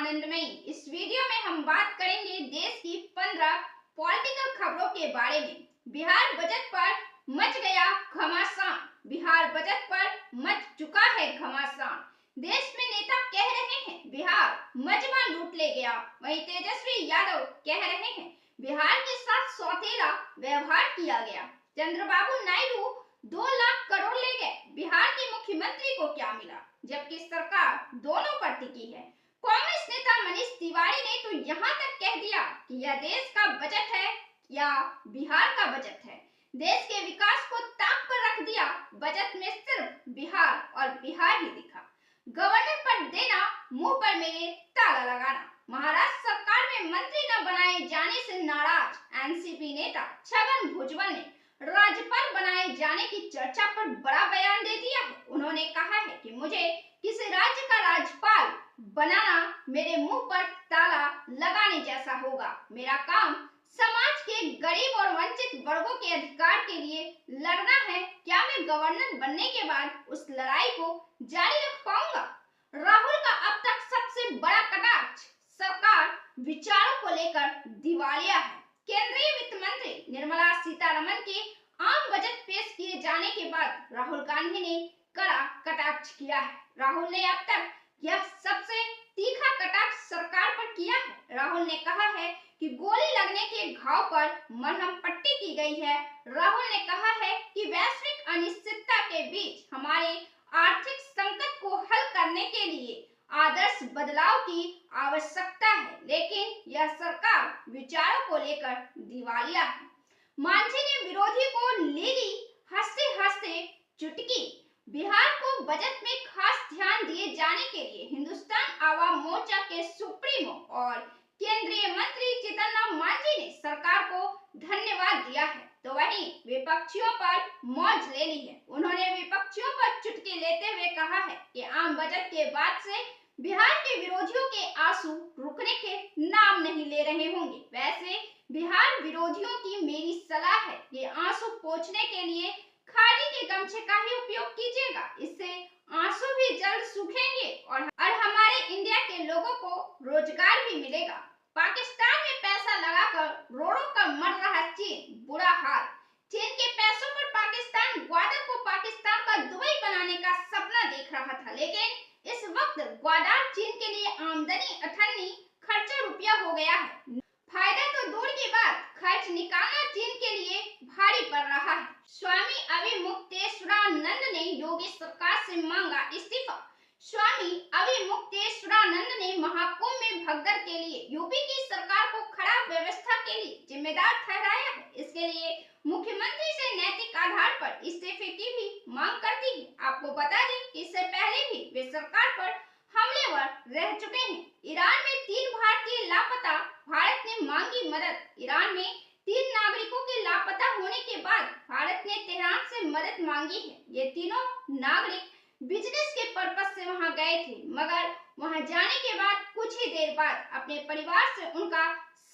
आनंदमयी। इस वीडियो में हम बात करेंगे देश की 15 पॉलिटिकल खबरों के बारे में। बिहार बजट पर मच गया घमासान। बिहार बजट पर मच चुका है घमासान। देश में नेता कह रहे हैं बिहार मजमा लूट ले गया, वहीं तेजस्वी यादव कह रहे हैं बिहार के साथ सौतेला व्यवहार किया गया। चंद्रबाबू नायडू 2 लाख करोड़ ले गए। बिहार के मुख्यमंत्री को क्या मिला, जबकि सरकार दोनों पर टिकी है। कांग्रेस नेता मनीष तिवारी ने तो यहाँ तक कह दिया कि यह देश का बजट है या बिहार का बजट है। देश के विकास को ताक पर रख दिया। बजट में सिर्फ बिहार और बिहार ही दिखा। गवर्नर पर देना, मुंह पर मेरे ताला लगाना। महाराष्ट्र सरकार में मंत्री न बनाए जाने से नाराज एनसीपी नेता छगन भुजबल ने राज्यपाल बनाए जाने की चर्चा पर बड़ा बयान दे दिया है। उन्होंने कहा है कि मुझे किसी राज्य का राज्यपाल बनाना मेरे मुंह पर ताला लगाने जैसा होगा। मेरा काम समाज के गरीब और वंचित वर्गों के अधिकार के लिए लड़ना है। क्या मैं गवर्नर बनने के बाद उस लड़ाई को जारी रख पाऊंगा? राहुल का अब तक सबसे बड़ा कटाक्ष, सरकार विचारों को लेकर दिवालिया है। केंद्रीय वित्त मंत्री निर्मला सीतारमण के आम बजट पेश किए जाने के बाद राहुल गांधी ने कड़ा कटाक्ष किया है। राहुल ने अब तक यह सबसे तीखा कटाक्ष सरकार पर किया है। राहुल ने कहा है कि गोली लगने के घाव पर मरहम पट्टी की गई है। राहुल ने कहा है कि वैश्विक अनिश्चितता के बीच हमारे आर्थिक संकट को हल करने के लिए आदर्श बदलाव की आवश्यकता है, लेकिन यह सरकार विचारों को लेकर दिवालिया है। मांझी ने विरोधी को ले ली हंसते हंसते चुटकी। बिहार को बजट में खास ध्यान दिए जाने के लिए हिंदुस्तान आवाम मोर्चा के सुप्रीमो और केंद्रीय मंत्री जीतन राम मांझी ने सरकार को धन्यवाद दिया है, तो वहीं विपक्षियों पर मौज ले ली है। उन्होंने विपक्षियों पर चुटकी लेते हुए कहा है कि आम बजट के बाद से बिहार के विरोधियों के आंसू रुकने के नाम नहीं ले रहे होंगे। वैसे बिहार विरोधियों की मेरी सलाह है, ये आंसू पोंछने के लिए खादी के गमछे का ही उपयोग कीजिएगा। इससे आंसू भी जल्द सूखेंगे और हमारे इंडिया के लोगों को रोजगार भी मिलेगा। पाकिस्तान में पैसा लगाकर रोड़ों का मर रहा चीन, बुरा हाल। चीन के पैसों पर पाकिस्तान ग्वादर को पाकिस्तान का दुबई बनाने का सपना देख रहा था, लेकिन इस वक्त ग्वादर चीन के लिए आमदनी अठन्नी, खर्चा रुपया हो गया है। फायदा तो दूर की बात, खर्च निकालना चीन के लिए भारी पड़ रहा है। स्वामी अविमुक्तेश्वरानंद ने योगी सरकार से मांगा इस्तीफा। स्वामी अविमुक्तेश्वरानंद ने महाकुंभ में भगदड़ के लिए यूपी की सरकार को खराब व्यवस्था के लिए जिम्मेदार ठहराया है। इसके लिए मुख्यमंत्री से नैतिक आधार पर इस्तीफे की भी मांग करती है। आपको बता दें कि इससे पहले भी वे सरकार पर हमलेवर रह चुके हैं। ईरान में 3 भारतीय लापता, भारत ने मांगी मदद। ईरान में 3 नागरिकों के लापता होने के बाद भारत ने तेहरान से मदद मांगी है। ये तीनों नागरिक बिजनेस के पर्पस से वहां गए थे, मगर वहां जाने के बाद कुछ ही देर बाद अपने परिवार से उनका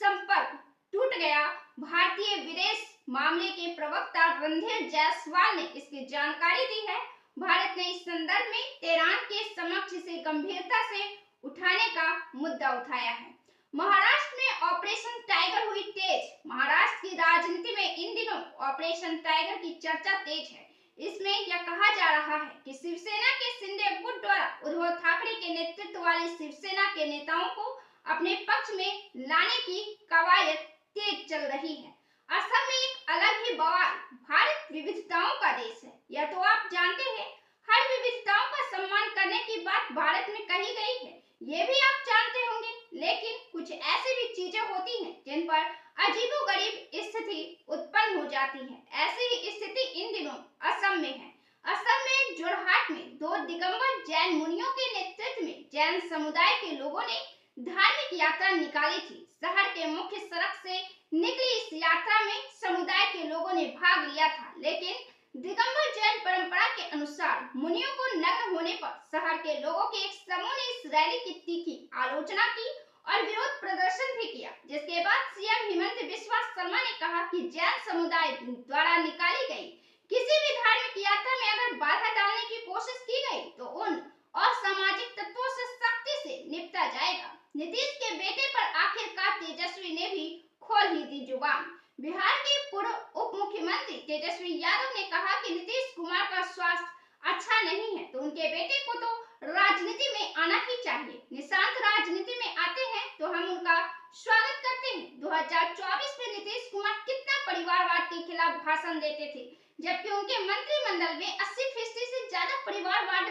संपर्क टूट गया। भारतीय विदेश मामले के प्रवक्ता रणधीर जायसवाल ने इसकी जानकारी दी है। भारत ने इस संदर्भ में तेहरान के समक्ष इसे गंभीरता से उठाने का मुद्दा उठाया है। महाराष्ट्र में ऑपरेशन टाइगर हुई तेज। महाराष्ट्र की राजनीति में इन दिनों ऑपरेशन टाइगर की चर्चा तेज है। इसमें यह कहा जा रहा है कि शिवसेना के शिंदे गुट द्वारा उद्धव ठाकरे के नेतृत्व वाली शिवसेना के नेताओं को अपने पक्ष में लाने की कवायद तेज चल रही है। असम में एक अलग ही बवाल। भारत विविधताओं का देश है, यह तो आप जानते हैं। हर विविधताओं का सम्मान करने की बात भारत में कही गई है, ये भी आप जानते होंगे। लेकिन कुछ ऐसी भी चीजें होती हैं जिन पर अजीबोगरीब स्थिति उत्पन्न हो जाती है। ऐसी ही स्थिति इन दिनों असम में है। असम में जोरहाट में 2 दिगंबर जैन मुनियों के नेतृत्व में जैन समुदाय के लोगों ने धार्मिक यात्रा निकाली थी। शहर के मुख्य सड़क से निकली इस यात्रा में समुदाय के लोगों ने भाग लिया था, लेकिन दिगंबर जैन परंपरा के अनुसार मुनियों को नग्न होने पर शहर के लोगों के एक समूह ने इस रैली की तीखी आलोचना की और विरोध प्रदर्शन भी किया, जिसके बाद सीएम हेमंत बिस्वा शर्मा ने कहा कि जैन समुदाय द्वारा निकाली गई किसी भी धार्मिक यात्रा में अगर बाधा डालने की कोशिश की गई तो उन असामाजिक तत्वों से सख्ती से निपटा जाएगा। नीतीश के बेटे पर आखिरकार तेजस्वी ने भी खोल ही दी जुबान। बिहार के पूर्व उप मुख्यमंत्री तेजस्वी यादव ने कहा कि नीतीश कुमार का स्वास्थ्य अच्छा नहीं है तो उनके बेटे को तो राजनीति में आना ही चाहिए। निशांत राजनीति में आते हैं तो हम उनका स्वागत करते हैं। 2024 में नीतीश कुमार कितना परिवारवाद के खिलाफ भाषण देते थे, जबकि उनके मंत्रिमंडल में 80% से ज्यादा परिवारवाद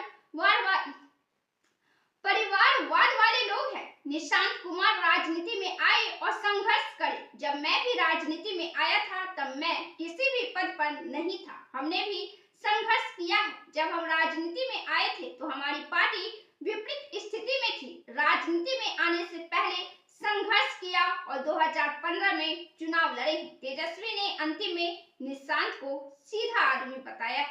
वाले लोग हैं। निशांत कुमार राजनीति में आए और संघर्ष करे। जब मैं भी राजनीति में आया था तब मैं किसी भी पद पर नहीं था, हमने भी संघर्ष किया है। जब हम राजनीति में आए थे तो हमारी पार्टी विपरीत स्थिति में थी। राजनीति में आने से पहले संघर्ष किया और 2015 में चुनाव लड़े। तेजस्वी ने अंतिम में निशांत को सीधा आदमी बताया।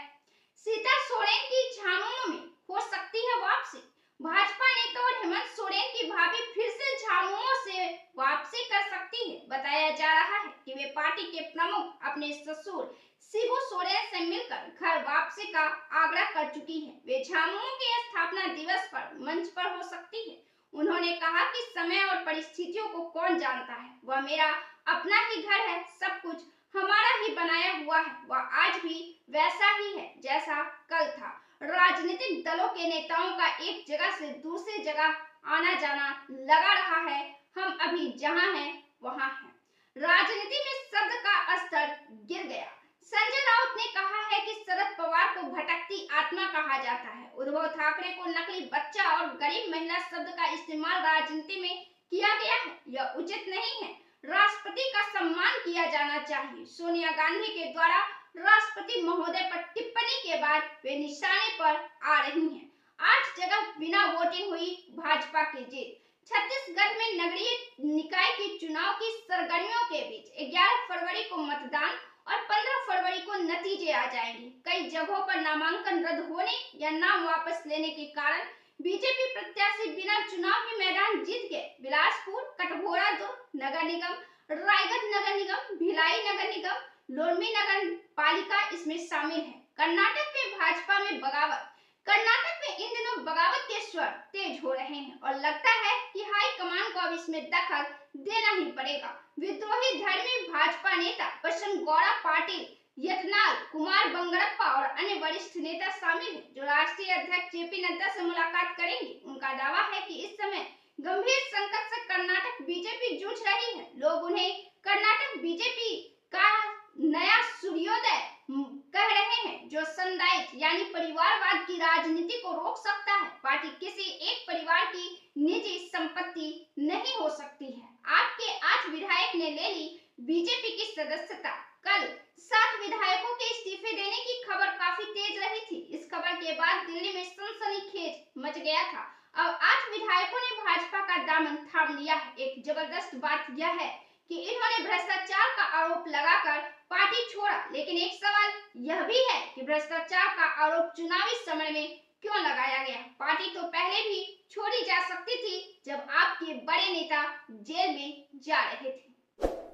सीता सोरेन की झामुमो में हो सकती है वापसी। भाजपा नेता और हेमंत सोरेन की भाभी फिर से झामुमो से वापसी कर सकती है। बताया जा रहा है कि वे पार्टी के प्रमुख अपने ससुर शिबू सोरेन से मिलकर घर वापसी का आग्रह कर चुकी है। वे झामुमो के स्थापना दिवस पर मंच पर हो सकती है। उन्होंने कहा कि समय और परिस्थितियों को कौन जानता है, वह मेरा अपना ही घर है, सब कुछ हमारा ही बनाया हुआ है, वह आज भी वैसा ही है जैसा कल था। राजनीतिक दलों के नेताओं का एक जगह से दूसरी जगह आना जाना लगा रहा है। हम अभी जहां हैं वहां हैं। राजनीति में शब्द का स्तर गिर गया। संजय राउत ने कहा है कि शरद पवार को भटकती आत्मा कहा जाता है। उद्धव ठाकरे को नकली बच्चा और गरीब महिला शब्द का इस्तेमाल राजनीति में किया गया है, यह उचित नहीं है। राष्ट्रपति का सम्मान किया जाना चाहिए। सोनिया गांधी के द्वारा राष्ट्रपति महोदय पर टिप्पणी के बाद वे निशाने पर आ रही हैं। 8 जगह बिना वोटिंग हुई भाजपा की जीत। छत्तीसगढ़ में नगरीय निकाय के चुनाव की सरगर्मियों के बीच 11 फरवरी को मतदान और 15 फरवरी को नतीजे आ जाएंगे। कई जगहों पर नामांकन रद्द होने या नाम वापस लेने के कारण बीजेपी प्रत्याशी बिना चुनाव ही मैदान जीत गए। बिलासपुर, कटघोरा दुर्ग नगर निगम, रायगढ़ नगर निगम, भिलाई नगर निगम, लोरमी नगर पालिका इसमें शामिल है। कर्नाटक में भाजपा में बगावत। कर्नाटक में इन दिनों बगावत के स्वर तेज हो रहे हैं और लगता है कि हाईकमान को अब इसमें दखल देना ही पड़ेगा। विद्रोही धर्मी भाजपा नेता बसनगौड़ा पाटिल, यतनाल, कुमार बंगरप्पा और अन्य वरिष्ठ नेता शामिल हैं, जो राष्ट्रीय अध्यक्ष जेपी नड्डा से मुलाकात करेंगे। उनका दावा है कि इस समय गंभीर संकट से कर्नाटक बीजेपी जूझ रही है। लोग उन्हें कर्नाटक बीजेपी का नया सूर्योदय कह रहे हैं, जो सनराइज यानी परिवारवाद की राजनीति को रोक सकता है। पार्टी किसी एक परिवार की निजी संपत्ति नहीं हो सकती है। आपके 8 विधायक ने ले ली बीजेपी की सदस्यता। कल 7 विधायकों के इस्तीफे देने की खबर काफी तेज रही थी। इस खबर के बाद दिल्ली में सनसनीखेज मच गया था। अब 8 विधायकों ने भाजपा का दामन थाम लिया है। एक जबरदस्त बात यह है कि इन्होंने भ्रष्टाचार का आरोप लगाकर पार्टी छोड़ा, लेकिन एक सवाल यह भी है कि भ्रष्टाचार का आरोप चुनावी समय में क्यों लगाया गया। पार्टी तो पहले भी छोड़ी जा सकती थी जब आपके बड़े नेता जेल में जा रहे थे।